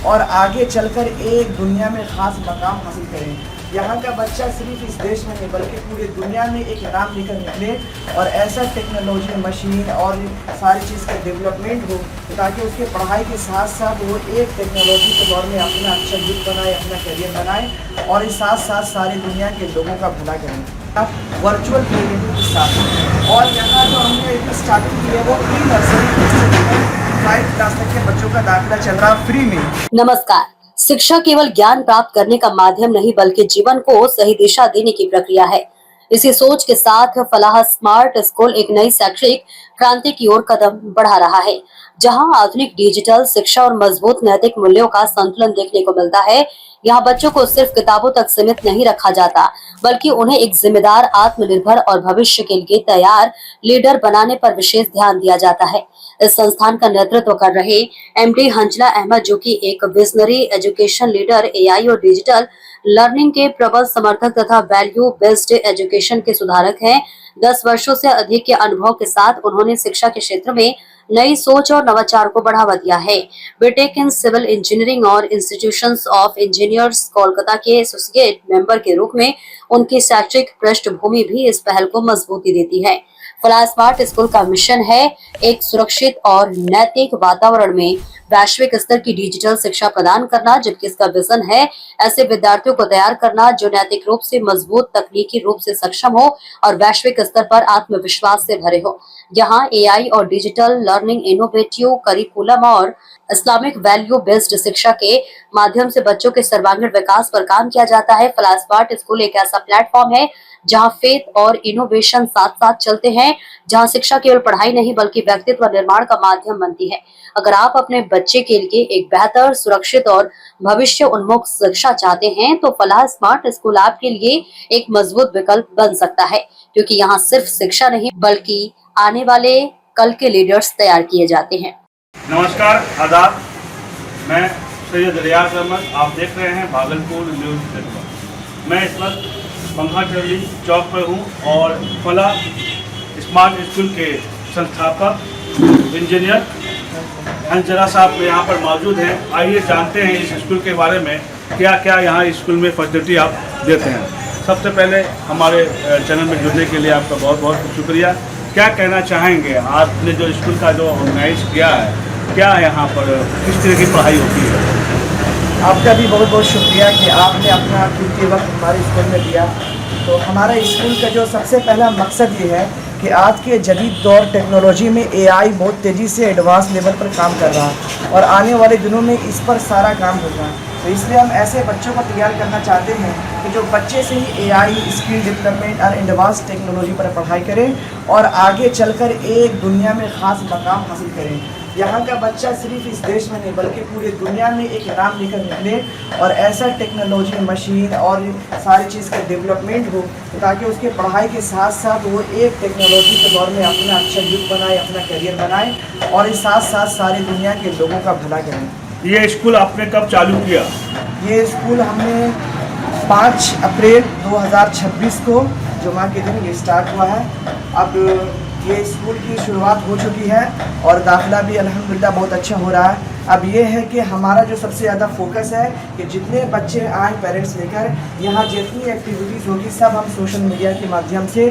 और आगे चलकर एक दुनिया में ख़ास मकाम हासिल करें। यहाँ का बच्चा सिर्फ इस देश में नहीं बल्कि पूरी दुनिया में एक नाम लेकर निकले और ऐसा टेक्नोलॉजी मशीन और सारी चीज़ का डेवलपमेंट हो ताकि उसके पढ़ाई के साथ साथ वो एक टेक्नोलॉजी के दौर में अपना अच्छा युग बनाए, अपना करियर बनाए और इस साथ साथ सारी दुनिया के लोगों का भला करें वर्चुअल रियलिटी के साथ। और यहाँ जो हमने स्टार्टिंग की है वो प्री नर्सरी 5 क्लास तक के बच्चों का दाखिला चल रहा फ्री में। नमस्कार। शिक्षा केवल ज्ञान प्राप्त करने का माध्यम नहीं बल्कि जीवन को सही दिशा देने की प्रक्रिया है। इसी सोच के साथ फलाह स्मार्ट स्कूल एक नई शैक्षिक क्रांति की ओर कदम बढ़ा रहा है, जहां आधुनिक डिजिटल शिक्षा और मजबूत नैतिक मूल्यों का संतुलन देखने को मिलता है। यहाँ बच्चों को सिर्फ किताबों तक सीमित नहीं रखा जाता, बल्कि उन्हें एक जिम्मेदार, आत्मनिर्भर और भविष्य के लिए तैयार लीडर बनाने पर विशेष ध्यान दिया जाता है। इस संस्थान का नेतृत्व कर रहे एमडी हंजला अहमद, जो कि एक विजनरी एजुकेशन लीडर, एआई और डिजिटल लर्निंग के प्रबल समर्थक तथा वैल्यू बेस्ड एजुकेशन के सुधारक हैं। 10 वर्षों से अधिक के अनुभव के साथ उन्होंने शिक्षा के क्षेत्र में नई सोच और नवाचार को बढ़ावा दिया है। बीटेक इन सिविल इंजीनियरिंग और इंस्टीट्यूशंस ऑफ इंजीनियर्स कोलकाता के एसोसिएट मेंबर के रूप में उनकी शैक्षिक पृष्ठभूमि भी इस पहल को मजबूती देती है। फलाह स्मार्ट स्कूल का मिशन है एक सुरक्षित और नैतिक वातावरण में वैश्विक स्तर की डिजिटल शिक्षा प्रदान करना, जबकि इसका विजन है ऐसे विद्यार्थियों को तैयार करना जो नैतिक रूप से मजबूत, तकनीकी रूप से सक्षम हो और वैश्विक स्तर पर आत्मविश्वास से भरे हो। यहाँ एआई और डिजिटल लर्निंग, इनोवेटिव करिकुलम और इस्लामिक वैल्यू बेस्ड शिक्षा के माध्यम से बच्चों के सर्वांगीण विकास पर काम किया जाता है। फलाह स्मार्ट स्कूल एक ऐसा प्लेटफॉर्म है जहां फेथ और इनोवेशन साथ साथ चलते हैं, जहां शिक्षा केवल पढ़ाई नहीं बल्कि व्यक्तित्व निर्माण का माध्यम बनती है। अगर आप अपने बच्चे के लिए एक बेहतर, सुरक्षित और भविष्य उन्मुख शिक्षा चाहते हैं तो फलाह स्मार्ट स्कूल आपके लिए एक मजबूत विकल्प बन सकता है, क्योंकि यहाँ सिर्फ शिक्षा नहीं बल्कि आने वाले कल के लीडर्स तैयार किए जाते हैं। नमस्कार, आदाब। मैं सैयद रियाज अहमद, आप देख रहे हैं भागलपुर न्यूज़ नेटवर्क। मैं इस वक्त पंखा चौली चौक पर हूँ और फलाह स्मार्ट स्कूल के संस्थापक इंजीनियर हंजला साहब यहाँ पर मौजूद हैं। आइए जानते हैं इस स्कूल के बारे में, क्या क्या यहाँ स्कूल में फैसिलिटी आप देते हैं। सबसे पहले हमारे चैनल में जुड़ने के लिए आपका बहुत बहुत शुक्रिया। क्या कहना चाहेंगे, आपने जो स्कूल का जो ऑर्गेनाइज किया है, क्या यहाँ पर किस तरह की पढ़ाई होती है? आपका भी बहुत बहुत शुक्रिया कि आपने अपना कीमती वक्त हमारे स्कूल में दिया। तो हमारा स्कूल का जो सबसे पहला मकसद ये है कि आज के जदीद दौर टेक्नोलॉजी में एआई बहुत तेज़ी से एडवांस लेवल पर काम कर रहा है और आने वाले दिनों में इस पर सारा काम होगा। तो इसलिए हम ऐसे बच्चों को तैयार करना चाहते हैं कि जो बच्चे से ही एआई, स्किल डेवलपमेंट और एडवांस टेक्नोलॉजी पर पढ़ाई करें और आगे चलकर एक दुनिया में ख़ास मकाम हासिल करें। यहाँ का बच्चा सिर्फ इस देश में नहीं बल्कि पूरी दुनिया में एक नाम लेकर निकले और ऐसा टेक्नोलॉजी मशीन और सारी चीज़ का डेवलपमेंट हो ताकि उसके पढ़ाई के साथ साथ वो एक टेक्नोलॉजी के दौर में अपना अच्छा युग बनाए, अपना करियर बनाए और इस साथ साथ सारी दुनिया के लोगों का भला करें। ये स्कूल आपने कब चालू किया? ये स्कूल हमने 5 अप्रैल 2026 को जुमा के दिन ये स्टार्ट हुआ है। अब ये स्कूल की शुरुआत हो चुकी है और दाखिला भी अल्हम्दुलिल्लाह बहुत अच्छा हो रहा है। अब ये है कि हमारा जो सबसे ज़्यादा फोकस है कि जितने बच्चे आए पेरेंट्स लेकर, यहाँ जितनी एक्टिविटीज़ होगी सब हम सोशल मीडिया के माध्यम से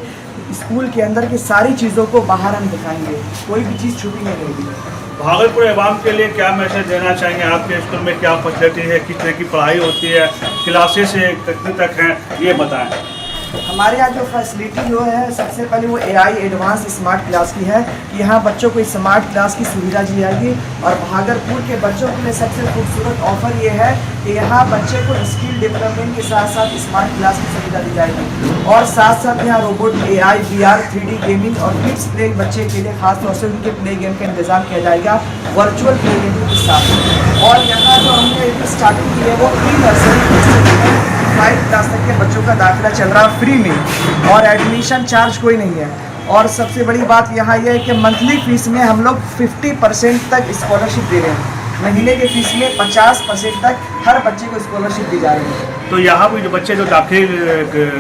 स्कूल के अंदर की सारी चीज़ों को बाहर हम दिखाएंगे, कोई भी चीज़ छुपी नहीं रहेगी। भागलपुर अवाम के लिए क्या मैसेज देना चाहेंगे? आपके स्कूल में क्या फैसिलिटी है, किस तरह की पढ़ाई होती है, क्लासेस से कितने तक हैं, ये बताएं। हमारे यहाँ जो फैसिलिटी जो है सबसे पहले वो एआई एडवांस स्मार्ट क्लास की है कि यहाँ बच्चों को स्मार्ट क्लास की सुविधा दी जाएगी। और भागलपुर के बच्चों के लिए सबसे खूबसूरत ऑफर ये है कि यहाँ बच्चे को स्किल डेवलपमेंट के साथ साथ स्मार्ट क्लास की सुविधा दी जाएगी और साथ साथ यहाँ robot, AI, VR, 3D gaming और किड्स प्ले बच्चे के लिए खासतौर से उनके प्ले गेम का इंतजाम किया जाएगा वर्चुअल प्ले गेम के साथ। और यहाँ जो हमने स्टार्टिंग की है वो प्री नर्सरी 5 क्लास तक के बच्चों का दाखिला चल रहा फ्री में और एडमिशन चार्ज कोई नहीं है। और सबसे बड़ी बात यहाँ यह है कि मंथली फीस में हम लोग 50% तक स्कॉलरशिप दे रहे हैं। महीने के फीस में 50% तक हर बच्चे को स्कॉलरशिप दी जा रही है। तो यहाँ पे जो बच्चे जो दाखिल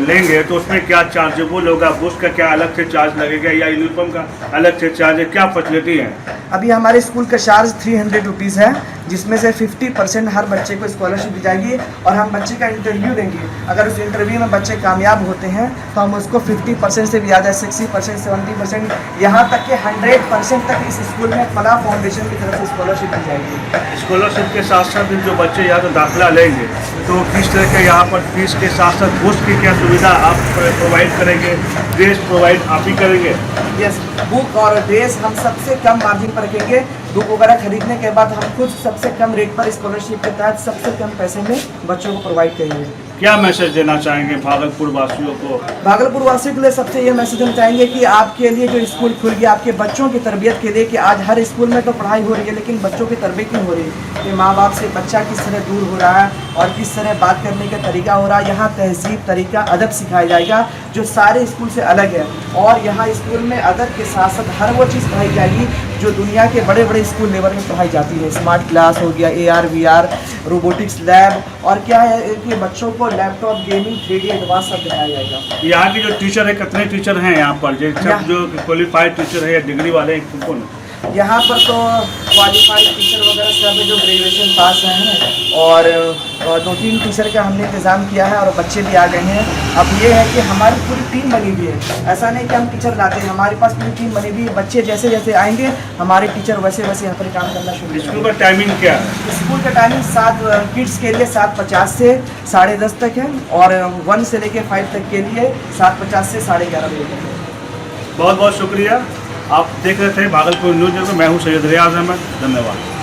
लेंगे तो उसमें क्या चार्ज वो होगा? बुक्स का क्या अलग से चार्ज लगेगा या यूनिफॉर्म का अलग से चार्ज है? क्या फैसिलिटी है? अभी हमारे स्कूल का चार्ज 300 रुपीज़ है जिसमें से 50% हर बच्चे को स्कॉलरशिप दी जाएगी और हम बच्चे का इंटरव्यू देंगे। अगर उस इंटरव्यू में बच्चे कामयाब होते हैं तो हम उसको 50% से भी ज़्यादा 60%, 70%, यहाँ तक कि 100% तक इस स्कूल में फलाह फाउंडेशन की तरफ से स्कॉलरशिप दी जाएगी। स्कॉलरशिप के साथ साथ जो बच्चे यहाँ तो दाखिला लेंगे तो किस तरह के यहाँ पर फीस के साथ साथ बुक्स की क्या सुविधा आप प्रोवाइड करेंगे, ड्रेस प्रोवाइड आप ही करेंगे? यस, बुक और ड्रेस हम सबसे कम मार्जिन पर रखेंगे। बुक वगैरह खरीदने के बाद हम खुद सबसे कम रेट पर स्कॉलरशिप के तहत सबसे कम पैसे में बच्चों को प्रोवाइड करेंगे। क्या मैसेज देना चाहेंगे भागलपुर वासियों को? भागलपुर वासियों के लिए सबसे ये मैसेज हम चाहेंगे कि आपके लिए जो स्कूल खुल गया आपके बच्चों की तरबियत के लिए, कि आज हर स्कूल में तो पढ़ाई हो रही है लेकिन बच्चों की तरबियत नहीं हो रही कि माँ बाप से बच्चा किस तरह दूर हो रहा है और किस तरह बात करने का तरीका हो रहा है। यहाँ तहजीब, तरीका, अदब सिखाया जाएगा जो सारे स्कूल से अलग है। और यहाँ स्कूल में अदब के साथ साथ हर वो चीज़ पढ़ाई जाएगी जो दुनिया के बड़े बड़े स्कूल लेवल में पढ़ाई जाती है। स्मार्ट क्लास हो गया, AR VR, रोबोटिक्स लैब, और क्या है कि बच्चों को लैपटॉप, गेमिंग, 3D एडवांस सब दिखाया जाएगा। यहाँ के जो टीचर है, कितने टीचर हैं यहाँ पर? जो क्वालिफाइड टीचर है या डिग्री वाले कौन? यहाँ पर तो क्वालिफाइड टीचर वगैरह सब जो ग्रेजुएशन पास हैं और 2-3 टीचर का हमने इंतज़ाम किया है और बच्चे भी आ गए हैं। अब ये है कि हमारी पूरी टीम बनी हुई है, ऐसा नहीं कि हम टीचर लाते हैं, हमारे पास पूरी टीम बनी हुई है। बच्चे जैसे जैसे आएंगे हमारे टीचर वैसे वैसे यहाँ पर काम करना शुरू। स्कूल का टाइमिंग क्या है? स्कूल का टाइमिंग 7 किड्स के लिए 7:50 से 10:30 तक है और 1 से लेकर 5 तक के लिए 7:50 से 11:30 बजे तक है। बहुत बहुत शुक्रिया। आप देख रहे थे भागलपुर न्यूज़। मैं हूँ सैयद रियाज अहमद। धन्यवाद।